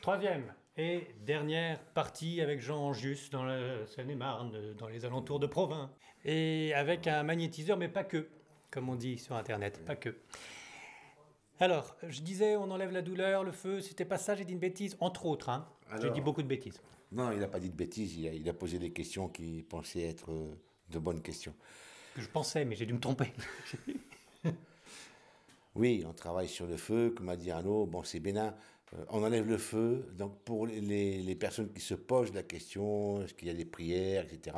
Troisième et dernière partie avec Jean Just dans la Seine-et-Marne, dans les alentours de Provins. Et avec un magnétiseur, mais pas que, comme on dit sur Internet, pas que. Alors, je disais, on enlève la douleur, le feu, c'était pas ça, j'ai dit une bêtise, entre autres, hein. J'ai dit beaucoup de bêtises. Non, il n'a pas dit de bêtises, il a posé des questions qui pensaient être de bonnes questions. Que je pensais, mais j'ai dû me tromper. Oui, on travaille sur le feu, comme a dit Arnaud, bon c'est bénin, on enlève le feu, donc pour les personnes qui se posent la question, est-ce qu'il y a des prières, etc.,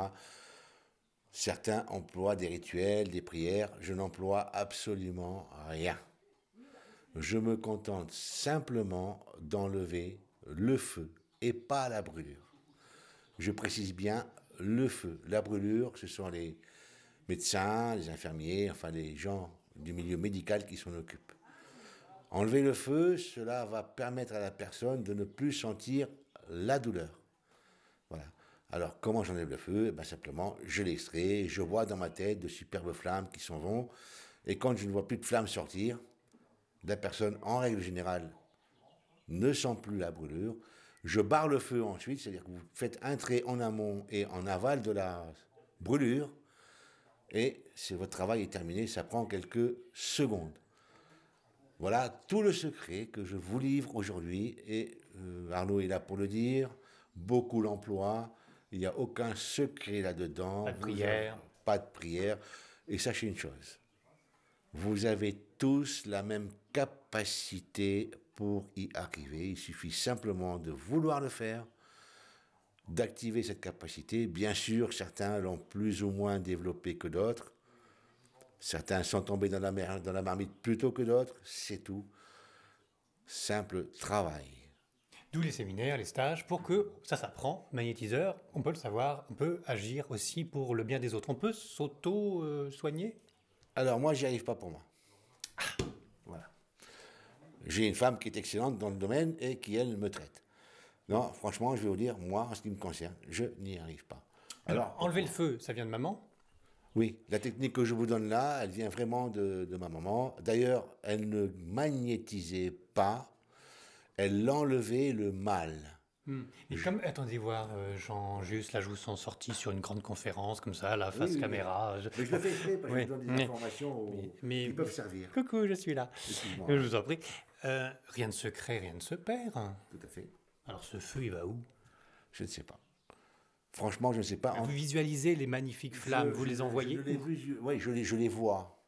certains emploient des rituels, des prières, je n'emploie absolument rien. Je me contente simplement d'enlever le feu et pas la brûlure. Je précise bien le feu. La brûlure, ce sont les médecins, les infirmiers, enfin les gens du milieu médical qui s'en occupent. Enlever le feu, cela va permettre à la personne de ne plus sentir la douleur. Voilà. Alors, comment j'enlève le feu? Simplement, je l'extrais, je vois dans ma tête de superbes flammes qui s'en vont, et quand je ne vois plus de flammes sortir, la personne, en règle générale, ne sent plus la brûlure. Je barre le feu ensuite, c'est-à-dire que vous faites un trait en amont et en aval de la brûlure, et votre travail est terminé, ça prend quelques secondes. Voilà tout le secret que je vous livre aujourd'hui, et Arnaud est là pour le dire, beaucoup l'emploient, il n'y a aucun secret là-dedans. Pas de prière. Pas de prière, et sachez une chose, vous avez tous la même capacité pour y arriver, il suffit simplement de vouloir le faire, d'activer cette capacité. Bien sûr, certains l'ont plus ou moins développée que d'autres, certains sont tombés dans la marmite plus tôt que d'autres, c'est tout. Simple travail. D'où les séminaires, les stages, pour que ça s'apprend, magnétiseur, on peut le savoir, on peut agir aussi pour le bien des autres. On peut s'auto-soigner. Alors moi, j'y arrive pas pour moi. Voilà. J'ai une femme qui est excellente dans le domaine et qui, elle, me traite. Non, franchement, je vais vous dire, moi, en ce qui me concerne, je n'y arrive pas. Alors, enlever le feu, ça vient de maman. Oui, la technique que je vous donne là, elle vient vraiment de ma maman. D'ailleurs, elle ne magnétisait pas, elle enlevait le mal. Et comme, attendez voir, Jean, juste là, je vous sens sorti sur une grande conférence, comme ça, là, face Oui, caméra. mais je le fais exprès parce que Oui. je donne des informations Mais- qui peuvent servir. Coucou, je suis là. Excuse-moi. Je vous en prie. Rien ne se crée, rien ne se perd. Tout à fait. Alors, ce feu, il va où? Je ne sais pas. Franchement, je ne sais pas. Vous visualisez les magnifiques flammes, vous les envoyez où? Oui, je les vois.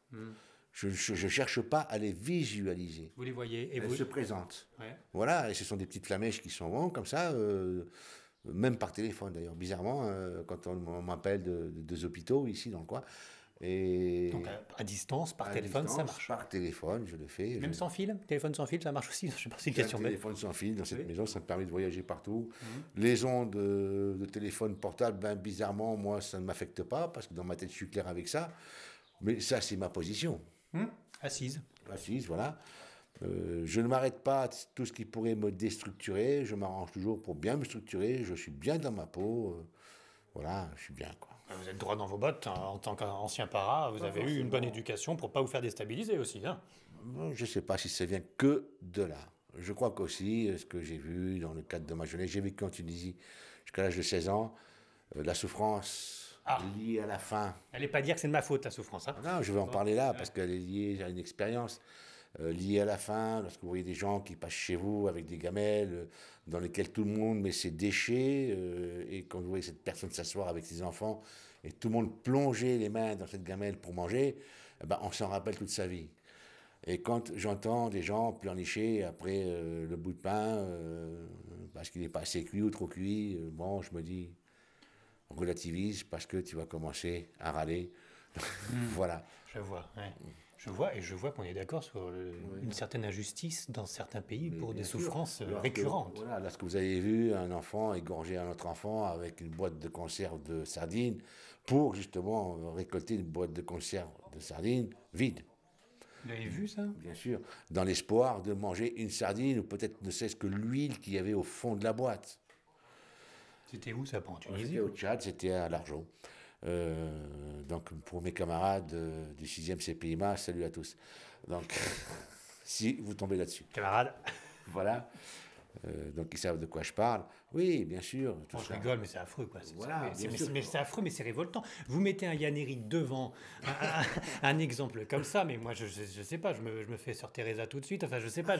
Je ne cherche pas à les visualiser. Vous les voyez et Elles vous... se présentent. Ouais. Voilà, et ce sont des petites flamèches qui s'en vont comme ça, même par téléphone d'ailleurs. Bizarrement, quand on m'appelle de deux hôpitaux ici dans le coin. Et Donc, à distance, par à téléphone, ça distance, marche. Par téléphone, je le fais. Même sans fil? Téléphone sans fil, ça marche aussi? Je sais pas si c'est une J'ai un question, mais... téléphone sans fil dans cette Oui. maison, ça me permet de voyager partout. Les ondes de téléphone portable, bizarrement, moi, ça ne m'affecte pas, parce que dans ma tête, je suis clair avec ça. Mais ça, c'est ma position. Assise. Assise, voilà. Je ne m'arrête pas à tout ce qui pourrait me déstructurer. Je m'arrange toujours pour bien me structurer. Je suis bien dans ma peau. Voilà, je suis bien, quoi. Vous êtes droit dans vos bottes, hein, en tant qu'ancien para, vous avez eu une bonne éducation pour pas vous faire déstabiliser aussi, hein. Je ne sais pas si ça vient que de là. Je crois qu'aussi, ce que j'ai vu dans le cadre de ma jeunesse, j'ai vécu en Tunisie jusqu'à l'âge de 16 ans, la souffrance liée à la faim. N'allez pas dire que c'est de ma faute, la souffrance, hein. Non, je vais en parler là, parce qu'elle est liée à une expérience liée à la faim, lorsque vous voyez des gens qui passent chez vous avec des gamelles dans lesquelles tout le monde met ses déchets, et quand vous voyez cette personne s'asseoir avec ses enfants, et tout le monde plonger les mains dans cette gamelle pour manger, on s'en rappelle toute sa vie. Et quand j'entends des gens pleurnicher après le bout de pain, parce qu'il n'est pas assez cuit ou trop cuit, je me dis, relativise, parce que tu vas commencer à râler. Voilà. Je vois, ouais. Je vois, et je vois qu'on est d'accord sur une certaine injustice dans certains pays pour des souffrances récurrentes. Voilà, lorsque vous avez vu un enfant égorger un autre enfant avec une boîte de conserve de sardines pour justement récolter une boîte de conserve de sardines vide. Vous l'avez vu, ça? Bien sûr, dans l'espoir de manger une sardine ou peut-être ne serait-ce que l'huile qu'il y avait au fond de la boîte. C'était où, ça? Pas en Tunisie? C'était au Tchad, c'était à l'Argeau. Donc pour mes camarades du 6e CPIMA, salut à tous. Donc si vous tombez là-dessus. Camarade. Voilà. Donc ils savent de quoi je parle. Oui, bien sûr. Tout Bon, je ça. rigole, mais c'est affreux, quoi. Voilà, bien sûr. Mais c'est affreux, mais c'est révoltant. Vous mettez un Yann Eric devant un exemple comme ça, mais moi, je sais pas, je me fais sur Teresa tout de suite. Enfin, je sais pas.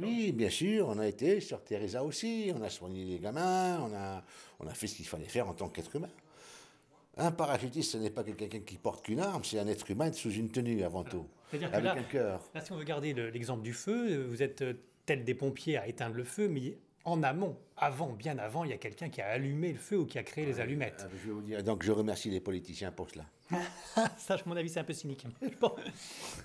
Oui, bien sûr, on a été sur Teresa aussi, on a soigné les gamins, on a fait ce qu'il fallait faire en tant qu'être humain. Un parachutiste, ce n'est pas que quelqu'un qui porte qu'une arme, c'est un être humain sous une tenue avant tout, C'est-à-dire que avec un cœur. là, si on veut garder l'exemple du feu, vous êtes tel des pompiers à éteindre le feu, mais en amont, bien avant, il y a quelqu'un qui a allumé le feu ou qui a créé les allumettes. Je vais vous dire, donc je remercie les politiciens pour cela. Ça, à mon avis, c'est un peu cynique. Bon.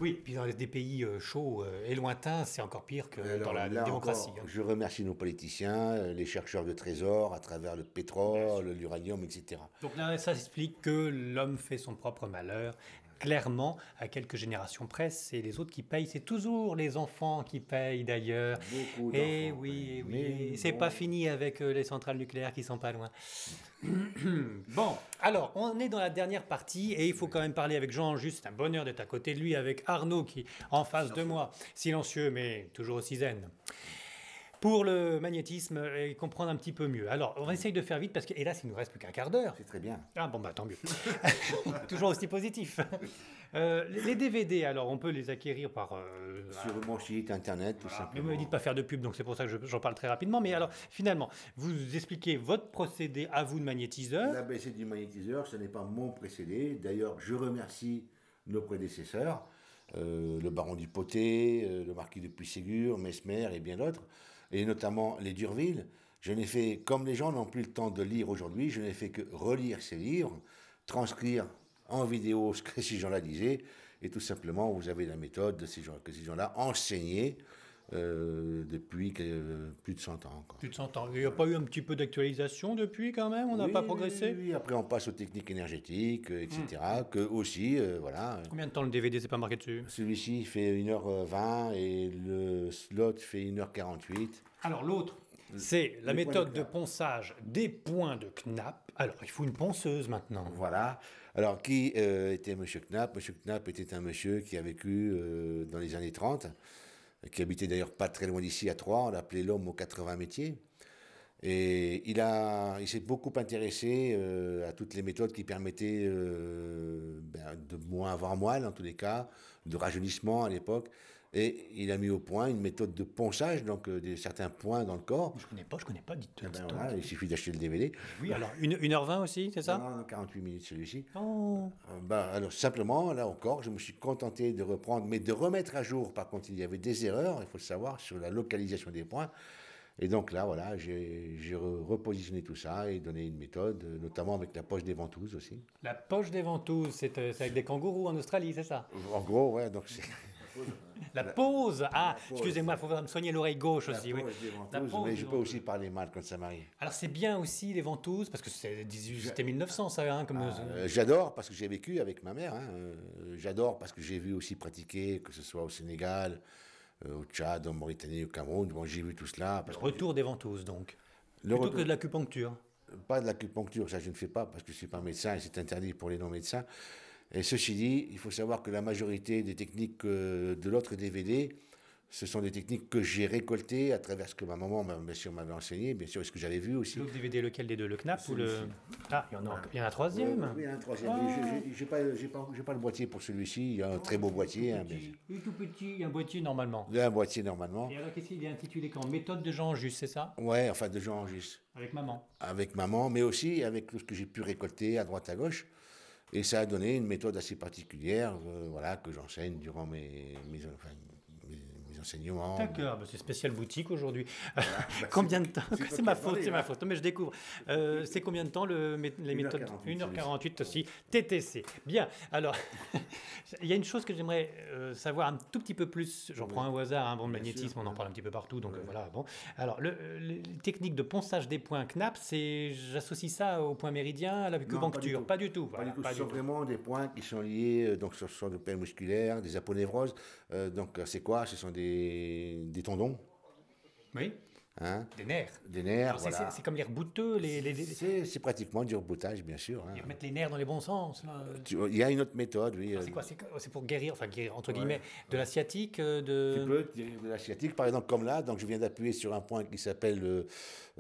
Oui, puis dans des pays chauds et lointains, c'est encore pire que dans la Là démocratie. encore, je remercie nos politiciens, les chercheurs de trésors à travers le pétrole, l'uranium, etc. Donc là, ça explique que l'homme fait son propre malheur. Clairement, à quelques générations près, c'est les autres qui payent. C'est toujours les enfants qui payent d'ailleurs. Beaucoup Et d'enfants oui, payent. et oui. Mais C'est bon. pas fini avec les centrales nucléaires qui sont pas loin. Bon, alors, on est dans la dernière partie et il faut quand même parler avec Jean Juste. C'est un bonheur d'être à côté de lui, avec Arnaud qui est en face de moi. Silencieux, mais toujours aussi zen. Pour le magnétisme et comprendre un petit peu mieux. Alors, on va essayer de faire vite parce que, hélas, il nous reste plus qu'un quart d'heure. C'est très bien. Ah bon, bah tant mieux. Toujours aussi positif. Les DVD, alors, on peut les acquérir par... Sur mon site internet, tout mais simplement. vous m'avez dit de pas faire de pub, donc c'est pour ça que j'en parle très rapidement. Mais alors, finalement, vous expliquez votre procédé à vous de magnétiseur. L'ABC du magnétiseur, ce n'est pas mon précédé. D'ailleurs, je remercie nos prédécesseurs, le baron du Potet, le marquis de Puységur, Mesmer et bien d'autres, et notamment les Durville. Je n'ai fait, comme les gens n'ont plus le temps de lire aujourd'hui, je n'ai fait que relire ces livres, transcrire en vidéo ce que ces gens-là disaient, et tout simplement, vous avez la méthode de ces gens, que ces gens-là enseignaient depuis plus de 100 ans. Quoi. Plus de 100 ans. Il n'y a pas eu un petit peu d'actualisation depuis quand même? On n'a Oui, pas progressé? oui, après on passe aux techniques énergétiques, etc. Que aussi, voilà. Combien de temps le DVD, c'est pas marqué dessus? Celui-ci fait 1h20 et le slot fait 1h48. Alors l'autre, c'est la les méthode points de de Knapp. ponçage des points de Knapp. Alors, il faut une ponceuse maintenant. Voilà. Alors, qui était M. Knapp? M. Knapp était un monsieur qui a vécu dans les années 30, qui habitait d'ailleurs pas très loin d'ici, à Troyes. On l'appelait l'homme aux 80 métiers. Et il s'est beaucoup intéressé à toutes les méthodes qui permettaient de moins avoir moelle, en tous les cas, de rajeunissement à l'époque. Et il a mis au point une méthode de ponçage, donc certains points dans le corps. Je connais pas, dites. Eh ben voilà, il suffit d'acheter le DVD. Oui, alors 1h20 aussi, c'est ça? Non, 48 minutes celui-ci. Oh. Alors simplement, là encore, je me suis contenté de reprendre, mais de remettre à jour. Par contre, il y avait des erreurs, il faut le savoir, sur la localisation des points. Et donc là, voilà, j'ai repositionné tout ça et donné une méthode, notamment avec la poche des ventouses aussi. La poche des ventouses, c'est avec des kangourous en Australie, c'est ça? En gros, ouais, donc c'est La pose. Ah, pose. excusez-moi, il faut me soigner l'oreille gauche la aussi. Oui. poche des La ventouses, pose mais des je peux ventouses. aussi parler mal quand ça m'arrive. Alors c'est bien aussi les ventouses, parce que c'était 1900 ça, hein, comme... J'adore parce que j'ai vécu avec ma mère. Hein, j'adore parce que j'ai vu aussi pratiquer, que ce soit au Sénégal, au Tchad, en Mauritanie, au Cameroun. Bon, j'ai vu tout cela. Parce que Retour des ventouses, donc. le Plutôt retour- que de l'acupuncture. Pas de l'acupuncture, ça je ne fais pas parce que je ne suis pas médecin et c'est interdit pour les non-médecins. Et ceci dit, il faut savoir que la majorité des techniques de l'autre DVD, ce sont des techniques que j'ai récoltées à travers ce que ma maman, bien sûr, m'avait enseigné, bien sûr, et ce que j'avais vu aussi. L'autre DVD, lequel des deux? Le Knapp ou le... Celui-ci. Ah, il y en a un troisième. Oui, il y a un troisième. Mais j'ai pas le boîtier pour celui-ci. Il y a un très beau boîtier. Hein, bien sûr. Il est tout petit, il y a un boîtier normalement. Il y a un boîtier normalement. Et alors qu'est-ce qu'il est intitulé quand? Méthode de Jean Juste, c'est ça? Ouais, enfin de gens juste. Avec maman. Avec maman, mais aussi avec tout ce que j'ai pu récolter à droite à gauche. Et ça a donné une méthode assez particulière, voilà, que j'enseigne durant mes enseignements. D'accord, bah c'est spécial boutique aujourd'hui. Combien de temps? C'est ma faute, c'est ma faute. Mais je découvre. C'est combien de temps les méthodes? 1h48 aussi. TTC. Bien. Alors, il y a une chose que j'aimerais savoir un tout petit peu plus. J'en prends un au hasard. Bon, le magnétisme, on en parle un petit peu partout. Donc voilà. Bon. Alors, les techniques de ponçage des points Knapp, j'associe ça au point méridien, à l'acupuncture. Pas du tout. Voilà, Ce sont vraiment des points qui sont liés, donc ce sont des pains musculaires, des aponévroses. Donc c'est quoi? Ce sont des tendons. Oui. hein, Des nerfs. des nerfs, Alors, voilà. c'est comme les rebouteux, C'est pratiquement du reboutage, bien sûr, hein. ils remettent les nerfs dans les bons sens. Là. Il y a une autre méthode, oui. Alors, c'est quoi? C'est pour guérir, enfin guérir entre Ouais, guillemets, de la sciatique, Tu peux tirer de la sciatique, par exemple, comme là. Donc, je viens d'appuyer sur un point qui s'appelle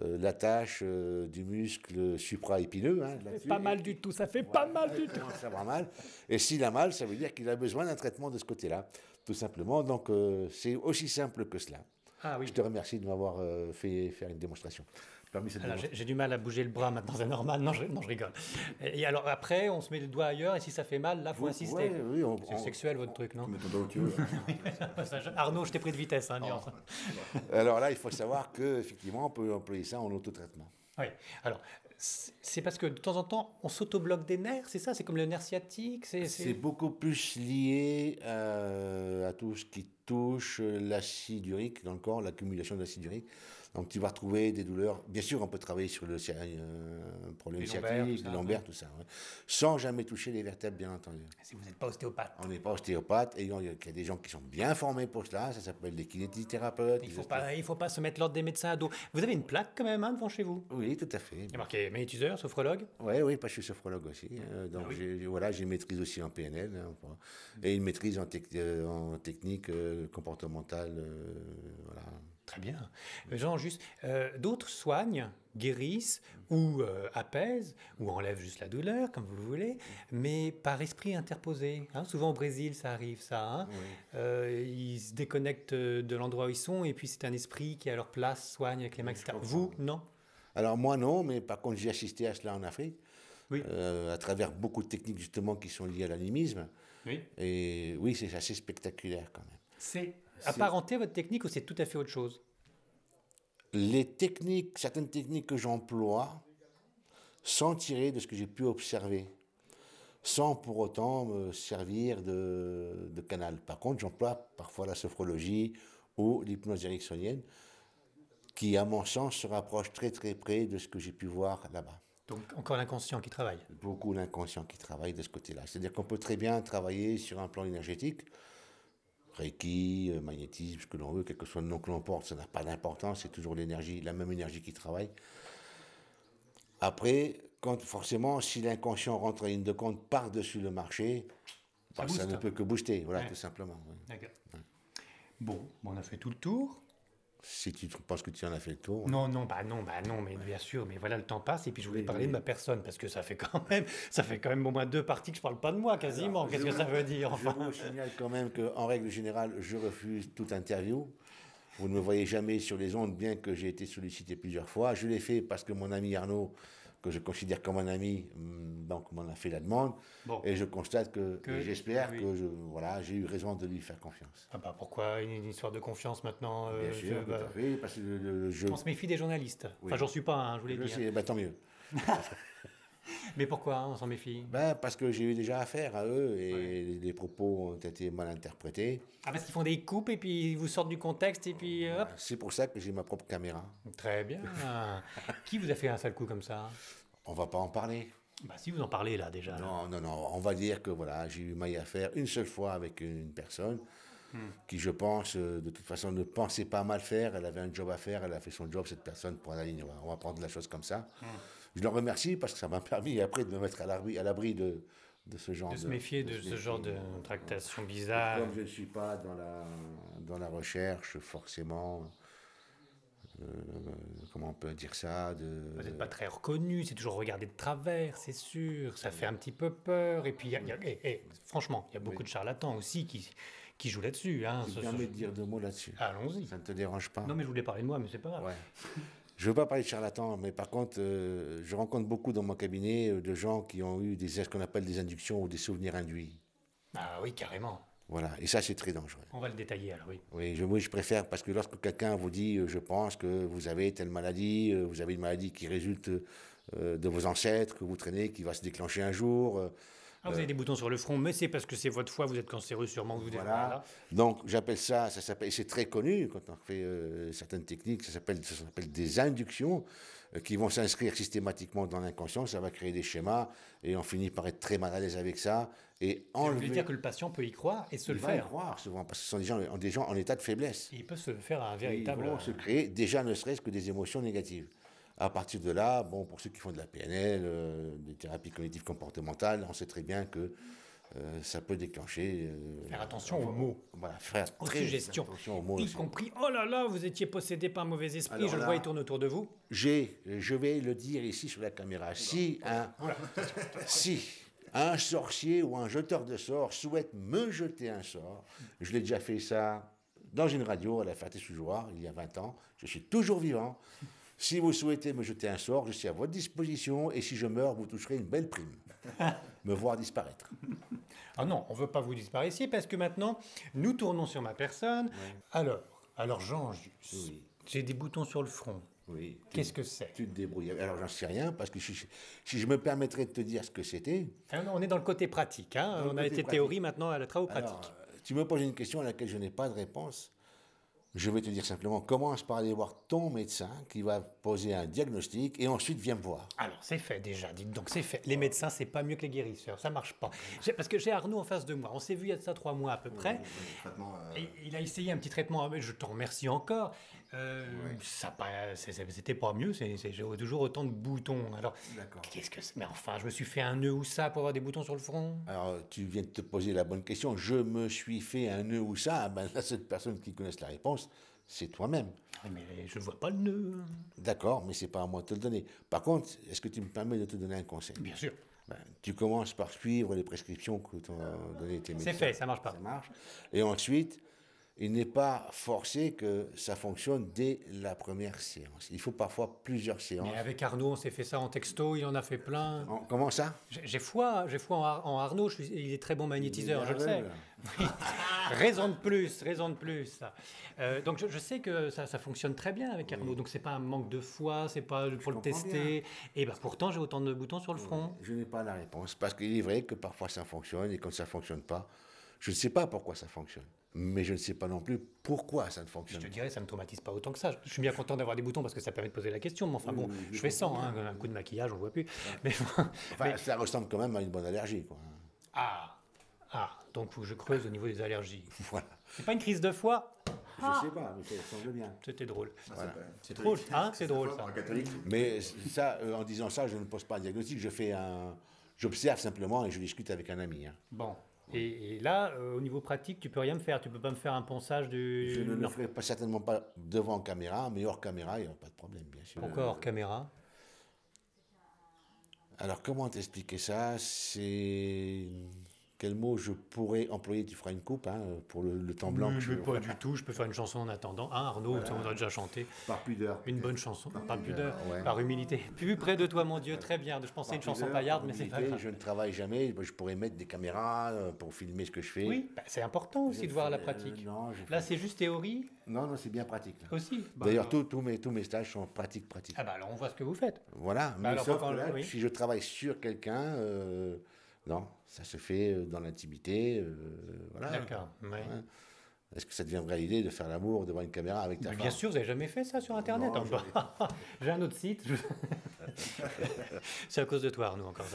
l'attache du muscle supraépineux. Hein, là-dessus. pas mal du tout, ça fait pas mal du tout. Ça va mal. Et s'il a mal, ça veut dire qu'il a besoin d'un traitement de ce côté-là, tout simplement. Donc, c'est aussi simple que cela. Ah oui. Je te remercie de m'avoir fait faire une démonstration. Permis cette Alors, démonstration. j'ai du mal à bouger le bras maintenant, c'est normal. Non, je rigole. Et alors après, on se met le doigt ailleurs et si ça fait mal, là, faut insister. Ouais, oui, C'est sexuel votre truc, non? Tu mets ton doigt où tu veux. Arnaud, je t'ai pris de vitesse. Hein, nuance. Alors là, il faut savoir qu'effectivement, on peut employer ça en autotraitement. Oui. Alors, c'est parce que de temps en temps, on s'autobloque des nerfs, c'est ça? C'est comme le nerf sciatique? C'est beaucoup plus lié à tout ce qui touche l'acide urique dans le corps, l'accumulation d'acide urique. Donc tu vas retrouver des douleurs. Bien sûr, on peut travailler sur le problème Les lombaires, sciatique, tout ça, les lombaires, tout ça, ouais. Sans jamais toucher les vertèbres, bien entendu. Si vous n'êtes pas ostéopathe. On n'est pas ostéopathe, et il y a des gens qui sont bien formés pour cela, ça s'appelle des kinésithérapeutes. Il faut pas se mettre l'ordre des médecins à dos. Vous avez une plaque quand même hein, devant chez vous? Oui, tout à fait. Il y a marqué magnétiseur, sophrologue. Oui, parce que je suis sophrologue aussi. Donc Ah oui. j'ai une maîtrise aussi en PNL et une maîtrise en technique comportementale. Voilà. Très bien. Jean, juste, d'autres soignent, guérissent ou apaisent ou enlèvent juste la douleur, comme vous le voulez, mais par esprit interposé. Hein. Souvent au Brésil, ça arrive, ça. Hein. Ils se déconnectent de l'endroit où ils sont et puis c'est un esprit qui, à leur place, soigne avec les mains, etc. Vous, non? Alors moi non, mais par contre j'ai assisté à cela en Afrique, Oui. à travers beaucoup de techniques justement qui sont liées à l'animisme. Oui. Et oui, c'est assez spectaculaire quand même. C'est apparenté votre technique ou c'est tout à fait autre chose? Certaines techniques que j'emploie, sans tirer de ce que j'ai pu observer, sans pour autant me servir de canal. Par contre, j'emploie parfois la sophrologie ou l'hypnose ericksonienne, qui, à mon sens, se rapproche très très près de ce que j'ai pu voir là-bas. Donc encore l'inconscient qui travaille. Beaucoup l'inconscient qui travaille de ce côté-là. C'est-à-dire qu'on peut très bien travailler sur un plan énergétique, Reiki, magnétisme, ce que l'on veut, quel que soit le nom que l'on porte, ça n'a pas d'importance, c'est toujours l'énergie, la même énergie qui travaille. Après, forcément, si l'inconscient rentre en ligne de compte par-dessus le marché, ça ne peut que booster, voilà, tout simplement. Ouais. D'accord. Bon, on a fait tout le tour. Si tu penses que tu en as fait le tour. Non, mais bien sûr, mais voilà, le temps passe et puis je voulais parler de ma personne parce que ça fait quand même au moins 2 parties que je parle pas de moi quasiment. Qu'est-ce que ça veut dire enfin? Je vous signale quand même qu'en règle générale, je refuse toute interview. Vous ne me voyez jamais sur les ondes, bien que j'ai été sollicité plusieurs fois. Je l'ai fait parce que mon ami Arnaud, que je considère comme un ami, donc m'en a fait la demande. Bon. Et je constate et j'espère que j'ai eu raison de lui faire confiance. Ah bah pourquoi une histoire de confiance maintenant Bien sûr, tout à fait, parce que on se méfie des journalistes. Oui. Enfin, j'en suis pas, hein, je vous l'ai dit. Sais, bah, tant mieux. Mais pourquoi on s'en méfie? Parce que j'ai eu déjà affaire à eux et les propos ont été mal interprétés. Ah, parce qu'ils font des coupes et puis ils vous sortent du contexte et puis hop. C'est pour ça que j'ai ma propre caméra. Très bien. Qui vous a fait un sale coup comme ça? On va pas en parler. Bah si vous en parlez là déjà. Non, on va dire que voilà, j'ai eu maille à faire une seule fois avec une personne qui, je pense, de toute façon ne pensait pas mal faire. Elle avait un job à faire, elle a fait son job, cette personne, pour la ligne. On va prendre la chose comme ça. Je leur remercie parce que ça m'a permis après de me mettre à l'abri de ce genre de se méfier de ce genre de tractation bizarre. Comme je ne suis pas dans la recherche forcément, comment on peut dire ça, vous n'êtes pas très reconnu, c'est toujours regardé de travers, c'est sûr, ça fait un petit peu peur. Et puis, franchement, il y a beaucoup de charlatans aussi qui jouent là-dessus. Hein, tu permets de dire 2 mots là-dessus? Allons-y. Ça ne te dérange pas? Non, mais je voulais parler de moi, mais c'est pas grave. Ouais. Je ne veux pas parler de charlatans, mais par contre, je rencontre beaucoup dans mon cabinet de gens qui ont eu ce qu'on appelle des inductions ou des souvenirs induits. Ah oui, carrément. Voilà, et ça, c'est très dangereux. On va le détailler alors, oui. Oui, je préfère, parce que lorsque quelqu'un vous dit « je pense que vous avez telle maladie, vous avez une maladie qui résulte de vos ancêtres, que vous traînez, qui va se déclencher un jour Ah, vous avez des boutons sur le front, mais c'est parce que c'est votre foie, vous êtes cancéreux sûrement. Vous Voilà. Donc j'appelle ça s'appelle, c'est très connu quand on fait certaines techniques, ça s'appelle des inductions qui vont s'inscrire systématiquement dans l'inconscient, ça va créer des schémas et on finit par être très mal à l'aise avec ça. Et Vous voulez dire que le patient peut y croire et se le il va y faire. croire souvent parce que ce sont des gens en état de faiblesse. Et il peut se faire un Ils véritable... vont se créer déjà ne serait-ce que des émotions négatives. À partir de là, bon, pour ceux qui font de la PNL, des thérapies cognitives comportementales, on sait très bien que ça peut déclencher. Faire attention aux mots. Voilà, faire Aux très suggestions. attention aux mots Y aussi. compris, oh là là, vous étiez possédé par un mauvais esprit, Alors je le là- vois, il tourne autour de vous. Je vais le dire ici sur la caméra. Si un sorcier ou un jeteur de sorts souhaite me jeter un sort, je l'ai déjà fait ça dans une radio à la Ferté-sous-Jouarre il y a 20 ans. Je suis toujours vivant. Si vous souhaitez me jeter un sort, je suis à votre disposition et si je meurs, vous toucherez une belle prime. Me voir disparaître. Ah non, on ne veut pas vous disparaissiez parce que maintenant, nous tournons sur ma personne. Alors Jean Jus, Oui. j'ai des boutons sur le front. Oui. Qu'est-ce que c'est? Tu te débrouilles. Alors j'en sais rien parce que si je me permettrais de te dire ce que c'était. Ah non, on est dans le côté pratique. Hein. Dans le On a côté été pratique. théorie, maintenant à la travaux Alors, pratiques. tu me poses une question à laquelle je n'ai pas de réponse. Je vais te dire simplement, commence par aller voir ton médecin qui va poser un diagnostic et ensuite viens me voir. Alors, c'est fait déjà, dites donc, c'est fait. Les médecins, c'est pas mieux que les guérisseurs, ça marche pas. Parce que j'ai Arnaud en face de moi, on s'est vu il y a de ça 3 mois à peu près. Et il a essayé un petit traitement, mais je t'en remercie encore. C'était pas mieux, j'ai toujours autant de boutons. Alors, D'accord. qu'est-ce que c'est? Mais enfin, je me suis fait un nœud ou ça pour avoir des boutons sur le front? Alors, tu viens de te poser la bonne question. Je me suis fait un nœud ou ça? Ben, la seule personne qui connaisse la réponse, c'est toi-même. Oui, mais je ne vois pas le nœud. D'accord, mais c'est pas à moi de te le donner. Par contre, est-ce que tu me permets de te donner un conseil? Bien sûr. Ben, tu commences par suivre les prescriptions que t'ont donné tes médecins. C'est fait, ça marche pas. Ça marche. Et ensuite, il n'est pas forcé que ça fonctionne dès la première séance. Il faut parfois plusieurs séances. Mais avec Arnaud, on s'est fait ça en texto, il en a fait plein. Comment ça? J'ai foi en Arnaud, il est très bon magnétiseur, je le sais. aveugle. Raison de plus, raison de plus. Donc je sais que ça fonctionne très bien avec Arnaud, donc c'est pas un manque de foi, c'est pas pour le comprends tester. Et ben pourtant j'ai autant de boutons sur le front. Je n'ai pas la réponse, parce qu'il est vrai que parfois ça fonctionne, et quand ça ne fonctionne pas, je ne sais pas pourquoi ça fonctionne. Mais je ne sais pas non plus pourquoi ça ne Je fonctionne te pas. dirais, ça me traumatise pas autant que ça. Je suis bien content d'avoir des boutons parce que ça permet de poser la question, mais enfin bon, je fais 100, hein, un coup de maquillage, on voit plus. Mais, Enfin, ça ressemble quand même à une bonne allergie, quoi. donc faut que je creuse au niveau des allergies. Voilà. C'est pas une crise de foie? Je sais pas, mais ça semble bien. C'était drôle. C'est drôle, hein, c'est drôle, ça. Un catholique. Mais ça, en disant ça, je ne pose pas un diagnostic, j'observe simplement et je discute avec un ami. Hein. Bon. Et là, au niveau pratique, tu peux rien me faire. Tu peux pas me faire un ponçage du. Je ne le Non. ferai pas, certainement pas devant caméra, mais hors caméra, il n'y aura pas de problème, bien sûr. Pourquoi hors caméra? Alors, comment t'expliquer ça? C'est... Quel mot je pourrais employer? Tu feras une coupe hein, pour le temps blanc. que Je veux pas du tout. Je peux faire une chanson en attendant. Hein, Arnaud, on a déjà chanté. Par pudeur. Une bonne chanson. Par pudeur, ouais. par humilité. Plus près de toi, mon Dieu. Très bien. Je pensais à une chanson paillarde, mais c'est pas grave. Je ne travaille jamais. Je pourrais mettre des caméras pour filmer ce que je fais. Oui, c'est important aussi de voir la pratique. Non, Là, c'est juste théorie non, c'est bien pratique. Là. aussi. D'ailleurs, tous mes stages sont pratiques. Ah bah alors on voit ce que vous faites. Voilà, mais alors, sauf quand- que là, oui. si je travaille sur quelqu'un, non, ça se fait dans l'intimité. Voilà. D'accord. Ouais. Ouais. Est-ce que ça te viendrait l'idée de faire l'amour devant une caméra avec ta Mais femme? bien sûr, vous n'avez jamais fait ça sur Internet. Non, hein. J'ai un autre site. C'est à cause de toi, Arnaud, encore.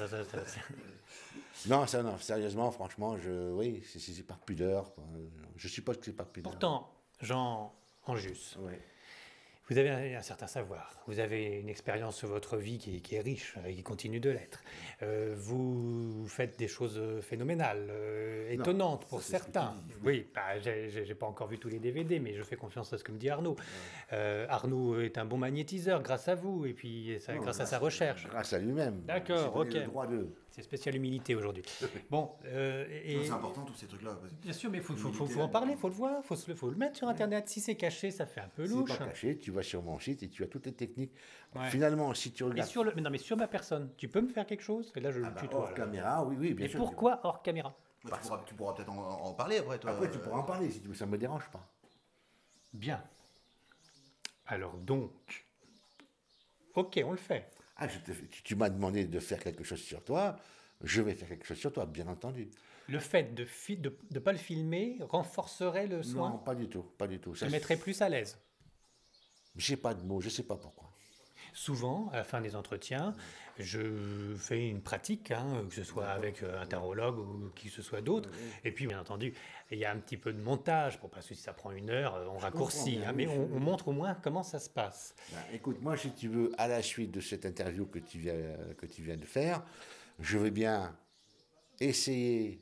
Non, ça, non, sérieusement, franchement, oui, c'est par pudeur. Quoi. Je suppose que c'est par pudeur. Pourtant, Jean Anjus, Ouais. vous avez un certain savoir. Vous avez une expérience sur votre vie qui est riche et qui continue de l'être. Vous faites des choses phénoménales, étonnantes pour ça, c'est ce que certains. Oui, bah, j'ai pas encore vu tous les DVD, mais je fais confiance à ce que me dit Arnaud. Arnaud est un bon magnétiseur grâce à vous et puis grâce à sa recherche. Grâce à lui-même. D'accord, Il s'est donné ok. le droit de... C'est spécial humilité aujourd'hui. Bon, C'est important tous ces trucs-là. bien sûr, mais il faut en parler, il faut le voir, faut le mettre sur Internet. Si c'est caché, ça fait un peu C'est louche. pas caché, tu vas sur mon site et tu as toutes les techniques. Ouais. Finalement, si tu Et regardes... mais sur ma personne, tu peux me faire quelque chose? Et là, je le tutoie. hors là. caméra, oui, bien Et sûr. pourquoi hors caméra? Tu pourras peut-être en parler après, toi. Après, tu pourras en parler si tu veux, ça ne me dérange pas. Bien. Alors donc, ok, on le fait. Ah, tu m'as demandé de faire quelque chose sur toi. je vais faire quelque chose sur toi, bien entendu. Le fait de ne pas le filmer renforcerait le soin? Non, pas du tout, pas du tout. Ça mettrait plus à l'aise. J'ai pas de mots, je sais pas pourquoi. Souvent, à la fin des entretiens, je fais une pratique, que ce soit avec un tarologue ou qui que ce soit d'autre. Et puis, bien entendu, il y a un petit peu de montage, pour parce que si ça prend 1 heure, on raccourcit. comprends bien, Mais oui, on montre au moins comment ça se passe. Écoute, moi, si tu veux, à la suite de cette interview que tu viens de faire, je vais bien essayer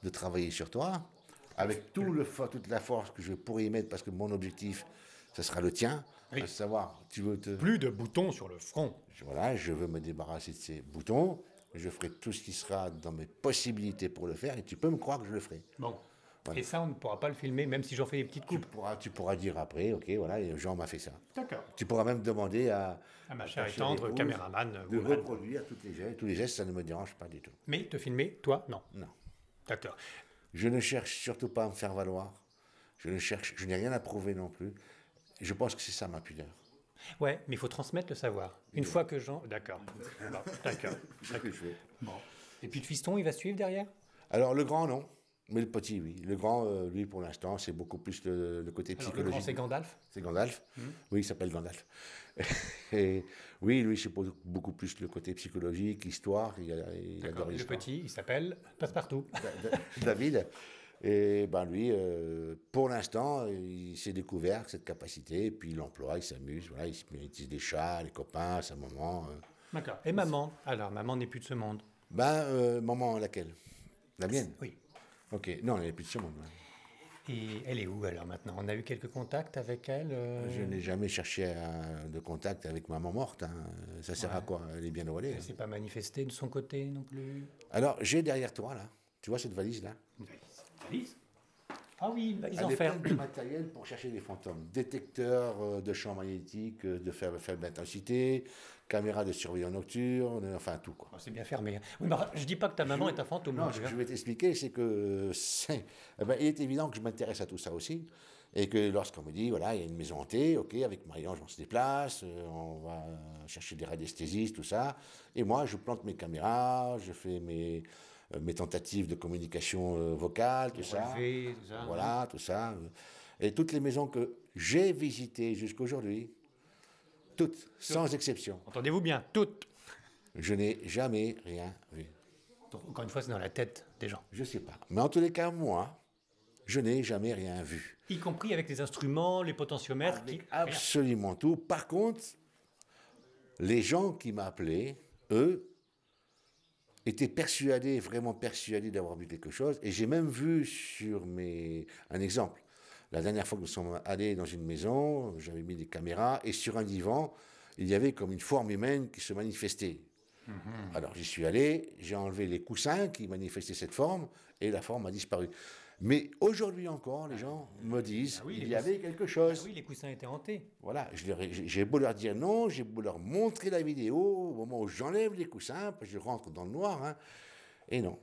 de travailler sur toi, avec toute la force que je pourrais y mettre, parce que mon objectif, ce sera le tien, Oui. à savoir, tu veux te... Plus de boutons sur le front. Voilà, je veux me débarrasser de ces boutons, je ferai tout ce qui sera dans mes possibilités pour le faire, et tu peux me croire que je le ferai. Bon. Voilà. Et ça, on ne pourra pas le filmer, même si j'en fais des petites coupes. Tu pourras dire après, ok, voilà, Jean m'a fait ça. D'accord. Tu pourras même demander à Ma chère et chère tendre épouse caméraman. de Wuhan. reproduire tous les gestes, ça ne me dérange pas du tout. Mais te filmer, toi, non. Non. D'accord. Je ne cherche surtout pas à me faire valoir. Je n'ai rien à prouver non plus. Je pense que c'est ça ma pudeur. Ouais, mais il faut transmettre le savoir. Une fois que Jean... D'accord. Bon, d'accord. C'est ce que je fais. Bon. Et puis le fiston, il va suivre derrière? Alors le grand, non. Mais le petit, oui. Le grand, lui, pour l'instant, c'est beaucoup plus le côté Alors, le psychologique. grand, c'est Gandalf? C'est Gandalf. Oui, il s'appelle Gandalf. Et oui, lui, c'est beaucoup plus le côté psychologique, histoire. Il adore D'accord. Et le l'histoire. petit, il s'appelle Passepartout. David. Et ben lui, pour l'instant, il s'est découvert cette capacité, et puis il l'emploie, il s'amuse, voilà, il utilise des chats, les copains, sa maman. D'accord. Et maman? Alors, maman n'est plus de ce monde. Maman, laquelle? La mienne? Oui. Ok, non, elle n'est plus de ce monde. Ouais. Et elle est où alors maintenant? On a eu quelques contacts avec elle? Je n'ai jamais cherché de contact avec maman morte. Hein. Ça sert à quoi? Elle est bien relais. Elle ne s'est pas manifestée de son côté non plus? Alors, j'ai derrière toi, là, tu vois cette valise-là? Valise? Ah oui, une valise en Elle est fer. pleine de matériel pour chercher les fantômes. Détecteur de champs magnétiques de faible intensité, caméra de surveillance nocturne, enfin tout quoi. Oh, c'est bien fermé. Oui, mais je dis pas que ta maman est un fantôme. Non, non ce plus, que hein. je vais t'expliquer, c'est que il est évident que je m'intéresse à tout ça aussi. Et que lorsqu'on me dit, voilà, il y a une maison hantée, ok, avec Marie-Ange, on se déplace, on va chercher des radiesthésistes, tout ça. Et moi, je plante mes caméras, je fais mes tentatives de communication vocale, tout ça. Relevés, tout ça. Voilà, tout ça. Et toutes les maisons que j'ai visitées jusqu'aujourd'hui, toutes, sans exception, Entendez-vous bien? Toutes. je n'ai jamais rien vu. Donc, encore une fois, c'est dans la tête des gens. Je sais pas. Mais en tous les cas, moi, je n'ai jamais rien vu. Y compris avec les instruments, les potentiomètres. Avec absolument tout. Par contre, les gens qui m'appelaient, eux, étaient persuadés, vraiment persuadés d'avoir vu quelque chose. Et j'ai même vu un exemple. La dernière fois que nous sommes allés dans une maison, j'avais mis des caméras et sur un divan, il y avait comme une forme humaine qui se manifestait. Alors j'y suis allé, j'ai enlevé les coussins qui manifestaient cette forme et la forme a disparu. Mais aujourd'hui encore, les gens me disent Ah oui, il les y avait quelque chose. Ah oui, les coussins étaient hantés. Voilà, j'ai beau leur dire non, j'ai beau leur montrer la vidéo, au moment où j'enlève les coussins, parce que je rentre dans le noir, hein, et non.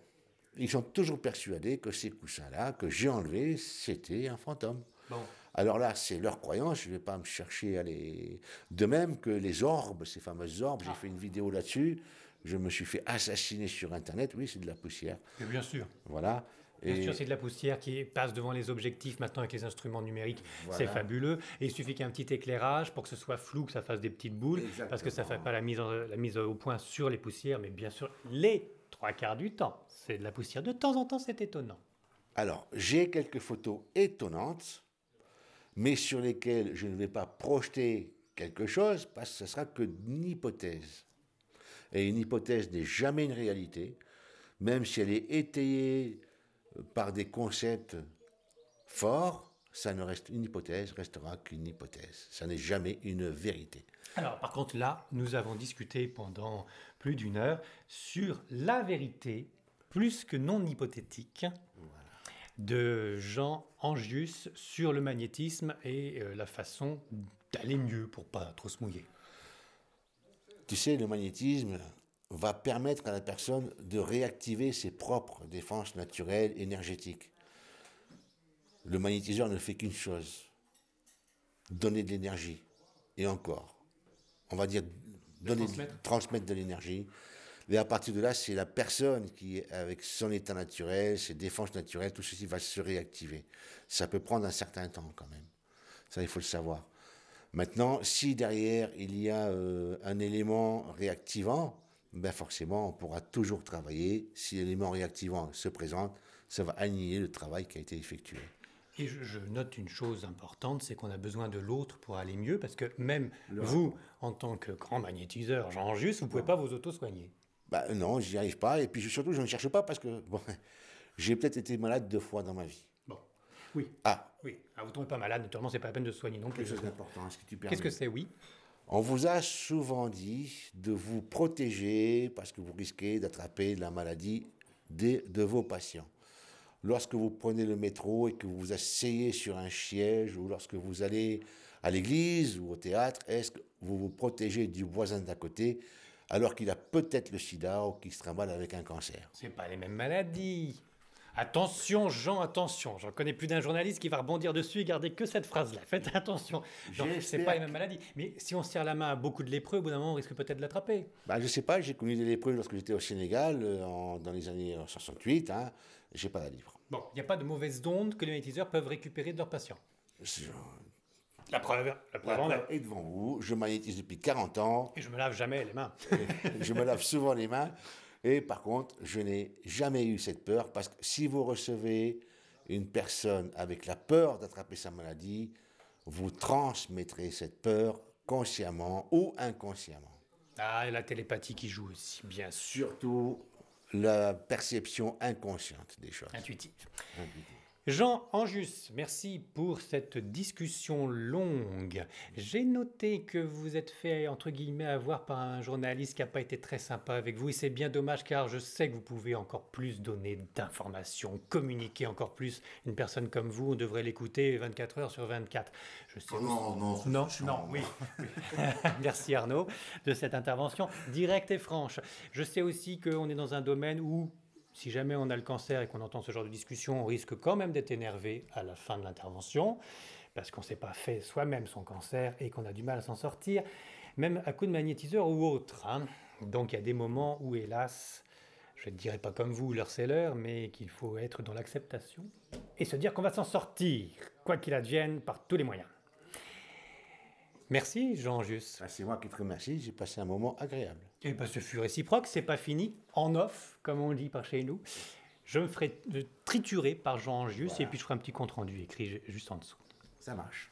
Ils sont toujours persuadés que ces coussins-là, que j'ai enlevés, c'était un fantôme. Bon. Alors là, c'est leur croyance, je ne vais pas me chercher à les... De même que les orbes, ces fameuses orbes, j'ai fait une vidéo là-dessus, je me suis fait assassiner sur Internet, oui, c'est de la poussière. Mais bien sûr. Voilà. Bien sûr, c'est de la poussière qui passe devant les objectifs maintenant avec les instruments numériques. Voilà. C'est fabuleux. Et il suffit qu'il y ait un petit éclairage pour que ce soit flou, que ça fasse des petites boules. Exactement. Parce que ça ne fait pas la mise au point sur les poussières, mais bien sûr, les 3/4 du temps. C'est de la poussière. De temps en temps, c'est étonnant. Alors, j'ai quelques photos étonnantes, mais sur lesquelles je ne vais pas projeter quelque chose, parce que ce sera que une hypothèse. Et une hypothèse n'est jamais une réalité, même si elle est étayée par des concepts forts, ça ne reste une hypothèse, restera qu'une hypothèse. Ça n'est jamais une vérité. Alors, par contre, là, nous avons discuté pendant plus d'1 heure sur la vérité, plus que non hypothétique, de Jean Angius sur le magnétisme et la façon d'aller mieux pour pas trop se mouiller. Tu sais, le magnétisme va permettre à la personne de réactiver ses propres défenses naturelles énergétiques. Le magnétiseur ne fait qu'une chose, donner de l'énergie. Et encore, on va dire transmettre de l'énergie. Et à partir de là, c'est la personne qui, avec son état naturel, ses défenses naturelles, tout ceci va se réactiver. Ça peut prendre un certain temps quand même. Ça, il faut le savoir. Maintenant, si derrière, il y a un élément réactivant, ben forcément, on pourra toujours travailler. Si l'élément réactivant se présente, ça va annihiler le travail qui a été effectué. Et je note une chose importante, c'est qu'on a besoin de l'autre pour aller mieux, parce que même vous, en tant que grand magnétiseur, Jean Juste, vous ne pouvez pas vous auto-soigner. Ben non, j'y arrive pas. Et puis surtout, je ne cherche pas parce que bon, j'ai peut-être été malade 2 fois dans ma vie. Bon, oui. Ah, Oui, vous ne tombez pas malade, naturellement, c'est pas la peine de se soigner non plus. quelque chose d'important, est-ce que tu permets? Qu'est-ce que c'est, oui? On vous a souvent dit de vous protéger parce que vous risquez d'attraper la maladie de vos patients. Lorsque vous prenez le métro et que vous vous asseyez sur un siège ou lorsque vous allez à l'église ou au théâtre, est-ce que vous vous protégez du voisin d'à côté alors qu'il a peut-être le sida ou qu'il se trimballe avec un cancer? C'est pas les mêmes maladies. Attention, Jean, attention. J'en connais plus d'un journaliste qui va rebondir dessus et garder que cette phrase-là. Faites attention. Jean, c'est pas les mêmes maladies. Mais si on serre la main à beaucoup de lépreux, au bout d'un moment, on risque peut-être de l'attraper. Ben, je sais pas, j'ai connu des lépreux lorsque j'étais au Sénégal dans les années 68. J'ai pas la livre. Bon, il n'y a pas de mauvaises ondes que les magnétiseurs peuvent récupérer de leurs patients. La preuve en est. Et devant vous, je magnétise depuis 40 ans. Et je me lave jamais les mains. Je me lave souvent les mains. Et par contre, je n'ai jamais eu cette peur parce que si vous recevez une personne avec la peur d'attraper sa maladie, vous transmettrez cette peur consciemment ou inconsciemment. Ah, et la télépathie qui joue aussi, bien sûr. Surtout la perception inconsciente des choses. Intuitive. Jean Anjus, merci pour cette discussion longue. J'ai noté que vous êtes fait, entre guillemets, avoir par un journaliste qui n'a pas été très sympa avec vous. Et c'est bien dommage car je sais que vous pouvez encore plus donner d'informations, communiquer encore plus. Une personne comme vous, on devrait l'écouter 24 heures sur 24. Je sais oui. Merci Arnaud de cette intervention directe et franche. Je sais aussi qu'on est dans un domaine où si jamais on a le cancer et qu'on entend ce genre de discussion, on risque quand même d'être énervé à la fin de l'intervention, parce qu'on ne s'est pas fait soi-même son cancer et qu'on a du mal à s'en sortir, même à coup de magnétiseur ou autre. Donc il y a des moments où, hélas, je ne dirais pas comme vous, l'heure c'est l'heure, mais qu'il faut être dans l'acceptation et se dire qu'on va s'en sortir, quoi qu'il advienne, par tous les moyens. Merci Jean Just. C'est moi qui te remercie, j'ai passé un moment agréable. Et bien ce fut réciproque, c'est pas fini, en off, comme on dit par chez nous. Je me ferai triturer par Jean Just et puis je ferai un petit compte rendu écrit juste en dessous. Ça marche.